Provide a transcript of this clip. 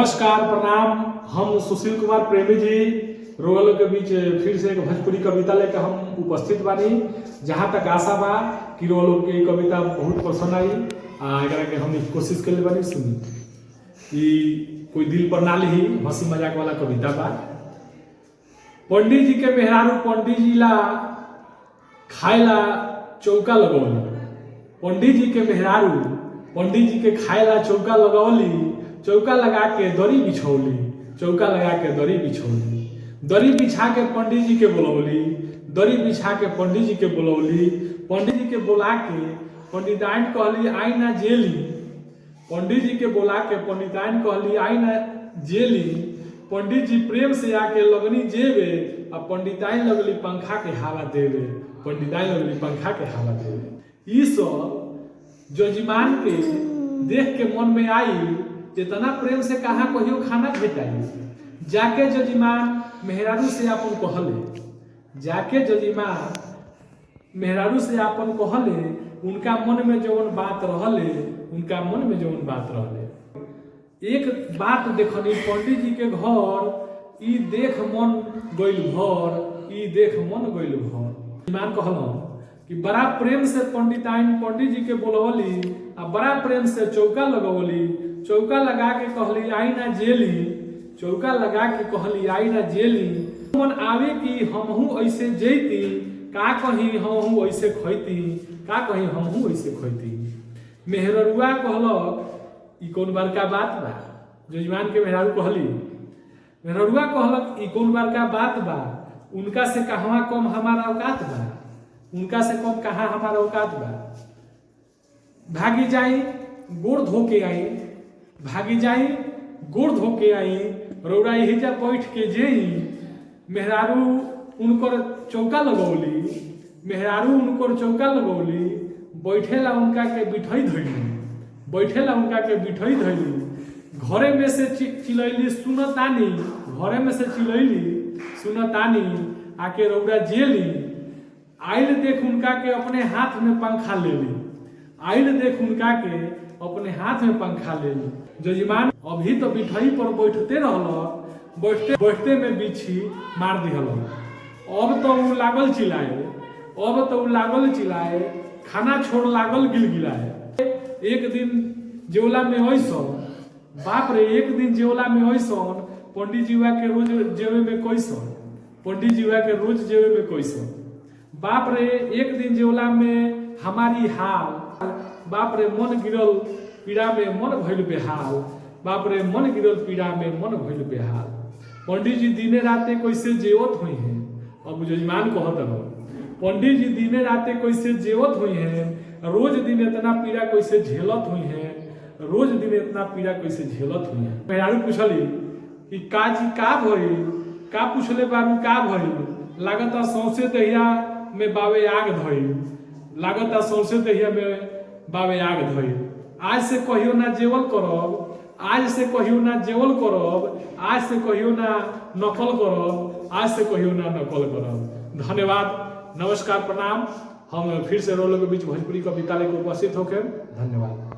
नमस्कार प्रणाम। हम सुशील कुमार प्रेमी जी रोगलों के बीच फिर से एक भोजपुरी कविता लेकर हम उपस्थित बानी। जहाँ तक आशा बा कि रोगलों की कविता बहुत पसंद आई। एकरा के हम कोशिश कर बानी सुनी कि कोई दिल पर ना ली हंसी मजाक वाला कविता बा। पंडित जी के मेहरारू पंडित जी ला खाएला चौका लगौली। पंडित जी के मेहरारू पंडित जी के खाएला चौका लगौली। चौका लगा के दरी बिछौली। चौका लगा के दरी बिछौली। दरी बिछा के पंडित जी के बुलौली। दरी बिछा के पंडित जी के बुलौली। पंडित जी के बुला के पंडिताइन कहली आई ना जेली। पंडित जी के बुला के पंडिताइन कहली आई ना जेली। पंडित जी प्रेम से आके लगनी जेबे और पंडिताइन लगली पंखा के हवा देवे। पंडिताइन लगली पंखा के हवा देवे। ई सब जजमान के देख के मन में आई इतना प्रेम से कहा कहियो खाना भेटाई। जाके जजमान मेहरारू से अपन कहले। जाके जजमान मेहरारू से अपन कहले। उनका मन में जौन बात रहले उनका मन में जौन बात रहले। एक बात देखनी पंडित जी के घर ई देख मन गइल भर। ई देख मन गइल भर। जजमान कहलन कि बड़ा प्रेम से पंडिताइन पंडित जी के बोलवली आ बड़ा प्रेम से चौका लगवली। चौका लगा के कहली आई ना जेली। चौका लगा के कहली आई ना जेली। मन आवे कि हमहू ऐसे जैती का कहीं हमहू ऐसे खैती। का कहीं हमहू ऐसे खैती। मेहररुआ कहलक ई कौन बड़का बात बा। जजमान के मेहरारू कहली। मेहररुआ कहलक ई कौन बड़का बात बा। उनका से कहवा कम हमारा औकात बा। उनका से कम कहाँ हमारा औकात बा। भागी जाई गोड़ धो के आई। भागी जाई गोड़ धो के आई। रौरा हिजा बैठ के जेई। मेहरारू उनकर चौका लगौली। मेहरारू उनकर चौका लगौली। बैठेला उनका के बिठई धैली। बैठेला उनका के बिठई धैली। घरे में से चिलैली सुनतानी। घरे में से चिलैली सुनतानी आके रौरा जेली। आइल देख उनका के अपने हाथ में पंखा ले ली। आइल देख उनका के अपने हाथ में पंखा ले ली। जजमान अभी तो बिठई पर बैठते रहल। बैठते बैठते में बिछी मार दिहल। अब तो उ लागल चिल्लाए। अब तो उ लागल चिल्लाए। खाना छोड़ लागल गिलगिलाए। एक दिन जेवला में ऐसन बाप रे। एक दिन जेवला में ऐसन पंडित जीवा के रोज जेवे में कैसन। पंडित जीवा के रोज जेवे में कैसन। बाप रे एक दिन जेवला में हमारी हाल। बाप रे मन गिरल पीड़ा में मन भइल बेहाल। बाप रे मन गिरल पीड़ा में मन भइल बेहाल। पंडित जी दिने राते कैसे जेवत हुई हैं। अब जजमान कहत रहो पंडित जी दिने राते कैसे जेवत हुई हैं। रोज दिन इतना पीड़ा कैसे झेलत हुई हैं। रोज दिन इतना पीड़ा कैसे झेलत हुई हैं। मेहरारू पूछली कि का जी का भइल। का पूछले बारू का भइल। लागता सौंसे दहिया में बावे आग धइल। लागता सौंसे दहिया में बावे आग धइल। आज से कहियो ना जेवल करब। आज से कहियो ना जेवल करब। आज से कहियो ना नकल करब। आज से कहियो ना नकल करब। धन्यवाद। नमस्कार प्रणाम। हम फिर से रोलों के बीच भोजपुरी कविता लेकर उपस्थित होकर धन्यवाद।